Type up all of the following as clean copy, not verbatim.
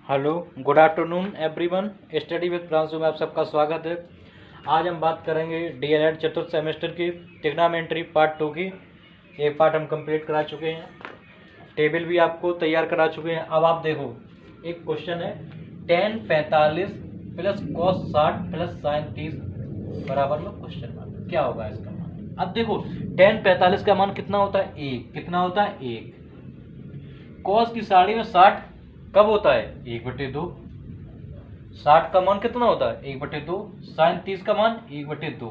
Hello, good afternoon everyone. Study with Pranshu में आप सबका स्वागत है। आज हम बात करेंगे डीएलएड चतुर्थ सेमेस्टर की ट्रिग्नोमेट्री पार्ट 2 की। एक पार्ट हम कंप्लीट करा चुके हैं, टेबल भी आपको तैयार करा चुके हैं। अब आप देखो, एक क्वेश्चन है tan 45 plus cos 60 plus sin 30 बराबर में क्वेश्चन मार्क। क्या होगा इसका मान? अब देखो, tan 45 का मान कितना होता है? 1। कितना होता है? 1। cos की साड़ी में 60 कब होता है? 1/2। 60 का मान कितना होता है? 1/2। साइन 30 का मान 1/2।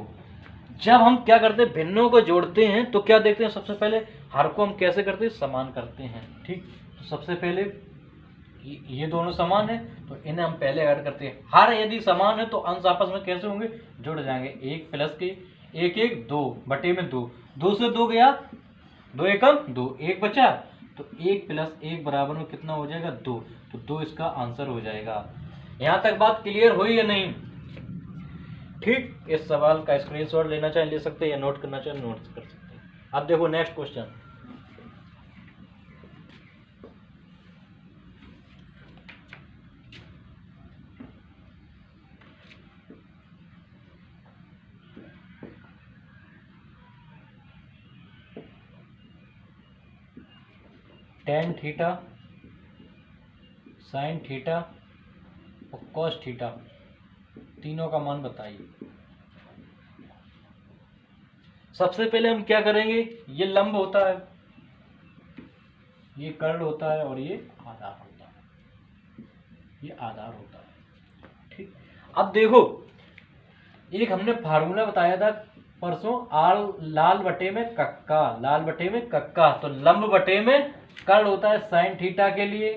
जब हम क्या करते हैं, भिन्नों को जोड़ते हैं तो क्या देखते हैं? सबसे पहले हर को हम कैसे करते हैं? समान करते हैं। ठीक, तो सबसे पहले ये दोनों समान है तो इन्हें हम पहले ऐड करते हैं। हर यदि समान है तो अंश आपस में कैसे होंगे? जुड़ जाएंगे। 1 प्लस के 1 1 2 बटे में 2, 2 से 2 गया, 2 एकम 2, 1 बचा, तो 1 प्लस 1 बराबर में कितना हो जाएगा? 2। तो 2 इसका आंसर हो जाएगा। यहां तक बात क्लियर हुई या नहीं? ठीक, इस सवाल का स्क्रीनशॉट लेना चाहे ले सकते हैं, या नोट करना चाहे नोट कर सकते हैं। अब देखो next question. tan theta, sin theta और cos थीटा तीनों का मान बताइए। सबसे पहले हम क्या करेंगे? ये लंब होता है, ये कर्ल होता है और ये आधार होता है, ये आधार होता है। ठीक, अब देखो, एक हमने फार्मूला बताया था परसों, आल लाल बटे में कक्का, लाल बटे में कक्का। तो लंब बटे में कर्ल होता है साइन थीटा के लिए,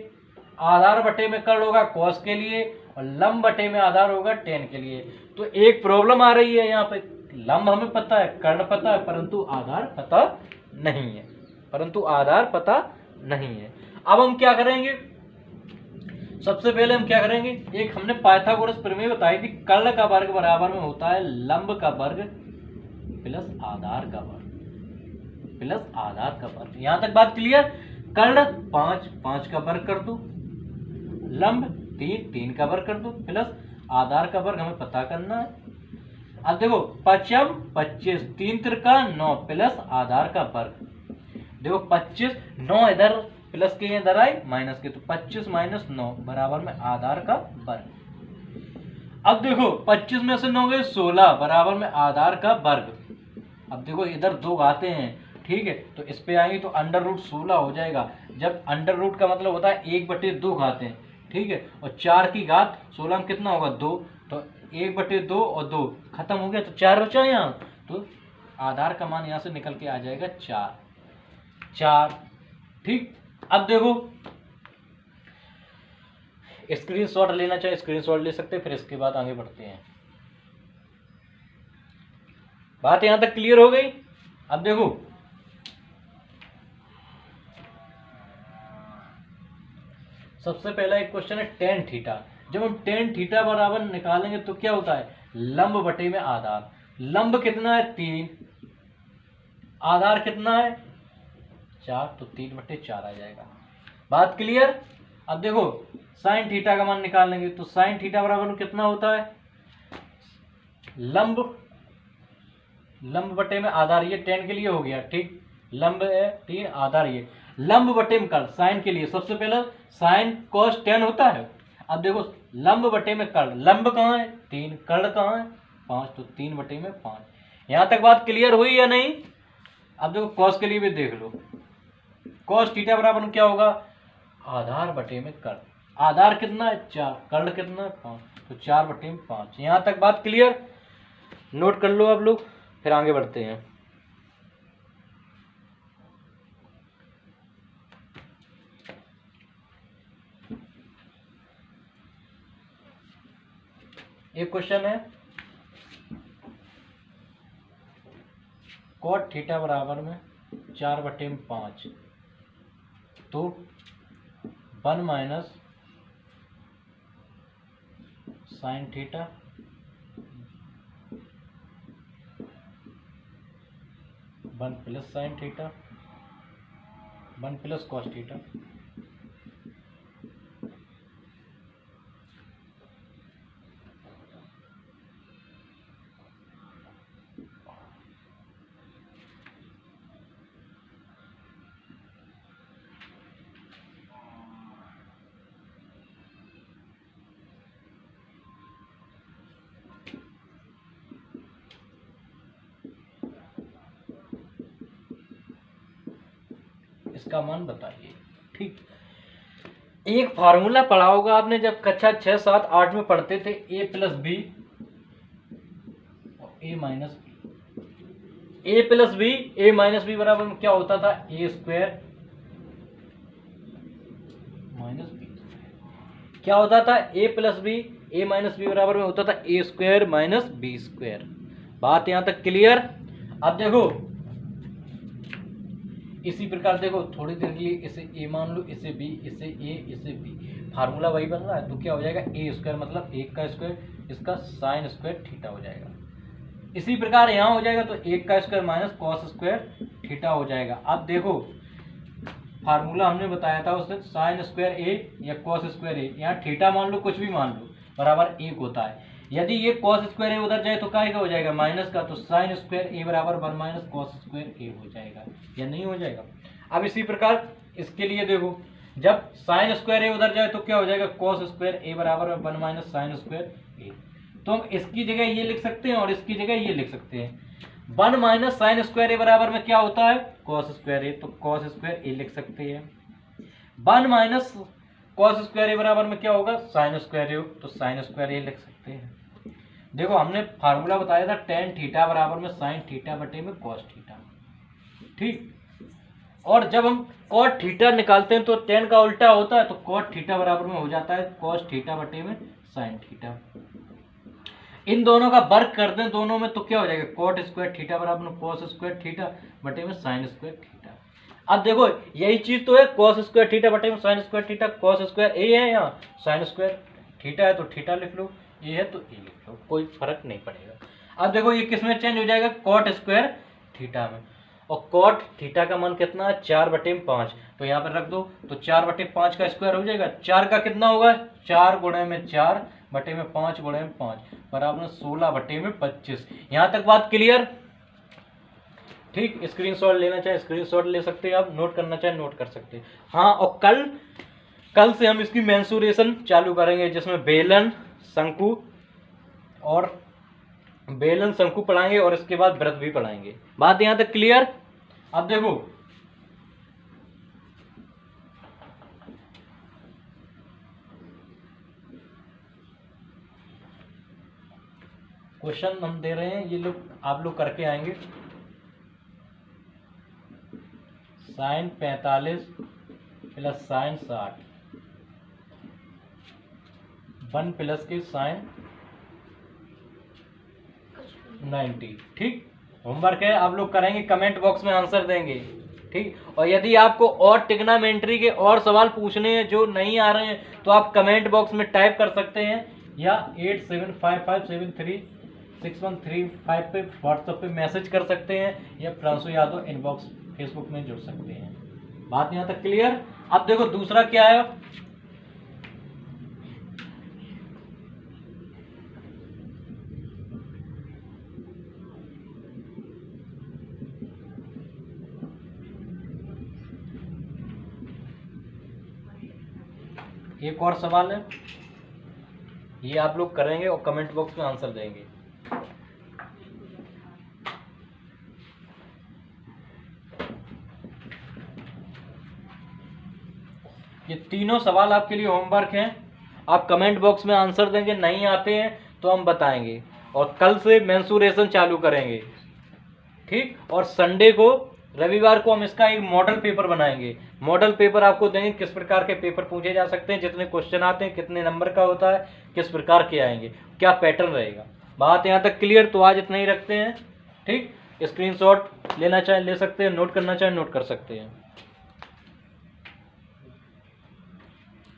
आधार बटे में कर्ल होगा कॉस के लिए, और लंब बटे में आधार होगा टेन के लिए। तो एक प्रॉब्लम आ रही है यहाँ पे, लंब हमें पता है, कर्ल पता है, परंतु आधार पता नहीं है, परंतु आधार पता नहीं है। अब हम क्या करेंगे? सबसे पहले हम क्या करेंगे, एक हमने पाइथागोरस प्रमेय बताई थी, कर्ण का वर्ग बराबर में होता है लंब का वर्ग प्लस आधार का वर्ग, प्लस आधार का वर्ग। यहां तक बात क्लियर? कर्ण 5, 5 का वर्ग कर दो, लंब 3, 3 का वर्ग कर दो, प्लस आधार का वर्ग हमें पता करना है। अब देखो, पचम 25, 3 त्रिका 9 प्लस आधार का वर्ग। देखो 25, 9 इधर प्लस के इधर आई माइनस के, तो 25 माइनस 9 बराबर में आधार का वर्ग। अब देखो 25 में से 9 गए 16 बराबर में आधार का वर्ग। अब देखो इधर 2 आते हैं, ठीक है, तो इस पे आएंगे तो अंडर रूट 16 हो जाएगा। जब अंडर रूट का मतलब होता है 1/2 घाते हैं, ठीक है, और 4 की घात 16 में कितना होगा? 2। तो 1/2 और 2 खत्म हो गया, तो 4 बचा यहाँ, तो आधार का मान यहाँ से निकल के आ जाएगा 4। ठीक, अब देखो, स्क्रीनशॉट लेना चाहे स्क्रीनशॉट ले सकते हैं, फिर इसके बाद आगे बढ़ते हैं। बात यहां तक क्लियर हो गई? अब देखो, सबसे पहला एक क्वेश्चन है tan थीटा। जब हम tan थीटा बराबर निकालेंगे तो क्या होता है? लंब बटे में आधार। लंब कितना है? 3, आधार कितना है? 4, तो 3/4 आ जाएगा। बात क्लियर? अब देखो, साइन थीटा का मान निकाल लेंगे तो साइन थीटा बराबर कितना होता है? लंब बटे में आधार, ये 10 के लिए हो गया, ठीक, लंब है 3, आधार ये, लंब बटे में कर्ल साइन के लिए सबसे पहले साइन cos 10 होता है। अब देखो, लंब बटे में कर्ल, लंब कहाँ है? 3, कर्ल कहाँ है? 5, तो 3/5। यहां तक बात क्लियर हुई या नहीं? अब देखो cos के लिए भी देख लो, cos थीटा बराबर क्या होगा? आधार बटे में कर्ल। आधार कितना है? 4, कर्ल कितना है? 5, तो 4/5। यहां तक बात क्लियर? नोट कर लो आप लोग, फिर आगे बढ़ते हैं। एक क्वेश्चन है, cot थीटा बराबर में 4/5, तो 1 minus sine theta 1 plus sine theta 1 plus cos theta इसका मान बताइए। ठीक, एक फार्मूला पढ़ा होगा आपने जब कक्षा 6, 7, 8 में पढ़ते थे, a प्लस बी और a minus B. a plus B, a minus B बराबर में क्या होता था, a स्क्वायर माइनस बी। क्या होता था, a plus B, a minus B बराबर में होता था a square minus B square. बात यहां तक क्लियर। अब देखो इसी प्रकार देखो, थोड़ी देर के लिए इसे a मान लो, इसे b, इसे a, इसे b, फार्मूला वही बन रहा है, तो क्या हो जाएगा, a स्क्वायर मतलब 1 का स्क्वायर, इसका साइन स्क्वायर थीटा हो जाएगा। इसी प्रकार यहाँ हो जाएगा तो 1 का square minus cos square theta हो जाएगा। अब देखो फार्मूला हमने बताया था उससे, साइन स्क्वायर ए या कॉस स्क्वायर ए, यहाँ थीटा मान लो, कुछ भी मान लो, बराबर 1 होता है। यदि ये कॉस स्क्वायर ए उधर जाए तो क्या हो जाएगा, माइनस का, तो साइन स्क्वायर ए बराबर 1 माइनस कॉस स्क्वायर ए हो जाएगा, या नहीं हो जाएगा। अब इसी प्रकार इसके लिए देखो, जब साइन स्क्वायर ए उधर जाए तो क्या हो जाएगा, कॉस स्क्वायर ए बराबर 1 माइनस साइन स्क्वायर ए। तो हम इसकी जगह ये लिख सकते हैं और इसकी जगह ये लिख सकते हैं। 1 माइनस साइन स्क्वायर ए बराबर में क्या होता है, कॉस स्क्वायर ए, तो कॉस स्क्वायर ए लिख सकते हैं। 1 माइनस कॉस स्क्वायर ए बराबर में क्या होगा, साइन स्क्वायर ए, तो साइन स्क्वायर ए लिख सकते हैं। देखो हमने फार्मूला बताया था टेन थीटा बराबर में साइन थीटा बटे में कॉस थीटा। ठीक, और जब हम कॉट थीटा निकालते हैं तो टेन का उल्टा होता है, तो कॉट थीटा बराबर में हो जाता है कॉस थीटा बटे में साइन थीटा। इन दोनों का वर्ग कर दें दोनों में तो क्या हो जाएगा, कॉट स्क्वायर थीटा बराबर में कॉस स्क्वायर थीटा बटे में साइन स्क्वायर थीटा। अब देखो यही चीज तो है, कॉस स्क्वायर थीटा बटे में sine square theta, cos square A है, यहाँ साइन स्क्वायर थीटा है तो थीटा लिख लो, ए है तो ए लिख लो, कोई फर्क नहीं पड़ेगा। अब देखो ये किस में चेंज हो जाएगा, कॉट स्क्वायर थीटा में, और कॉट थीटा का मान कितना है, 4/5, तो यहाँ पर रख दो, तो 4/5 का स्क्वायर हो जाएगा। 4 का कितना होगा, 4 गुणे में 4 बटे में 5 गुणे में 5 बराबर 16 बटे में 25। यहाँ तक बात क्लियर। ठीक, स्क्रीनशॉट लेना चाहे स्क्रीनशॉट ले सकते हैं आप, नोट करना चाहे नोट कर सकते हैं। हाँ, और कल से हम इसकी मेंसुरेशन चालू करेंगे, जिसमें बेलन शंकु पढ़ाएंगे और इसके बाद वृत्त भी पढ़ाएंगे। बात यहाँ तक क्लियर। अब देखो क्वेश्चन हम दे रहे हैं, ये लोग आप लोग करके आएंगे। साइन 45 प्लस साइन 60, 1 प्लस के साइन 90। ठीक, होमवर्क है, आप लोग करेंगे, कमेंट बॉक्स में आंसर देंगे। ठीक, और यदि आपको और ट्रिग्नोमेट्री के और सवाल पूछने हैं जो नहीं आ रहे हैं तो आप कमेंट बॉक्स में टाइप कर सकते हैं, या 8755736135 पे व्हाट्सएप पे मैसेज कर सकते हैं, या फ्रांसो यादव इनबॉक्स फेसबुक में जुड़ सकते हैं। बात यहाँ तक क्लियर। अब देखो दूसरा क्या है, एक और सवाल है, ये आप लोग करेंगे और कमेंट बॉक्स में आंसर देंगे। ये तीनों सवाल आपके लिए होमवर्क हैं, आप कमेंट बॉक्स में आंसर देंगे, नहीं आते हैं तो हम बताएंगे, और कल से मेंसुरेशन चालू करेंगे। ठीक, और संडे को, रविवार को हम इसका एक मॉडल पेपर बनाएंगे। मॉडल पेपर आपको देंगे, किस प्रकार के पेपर पूछे जा सकते हैं, जितने क्वेश्चन आते हैं, कितने नंबर का होता है, किस प्रकार के आएंगे, क्या पैटर्न रहेगा। बात यहाँ तक क्लियर। तो आज इतना ही रखते हैं। ठीक, स्क्रीनशॉट लेना चाहे ले सकते हैं, नोट करना चाहे नोट कर सकते हैं।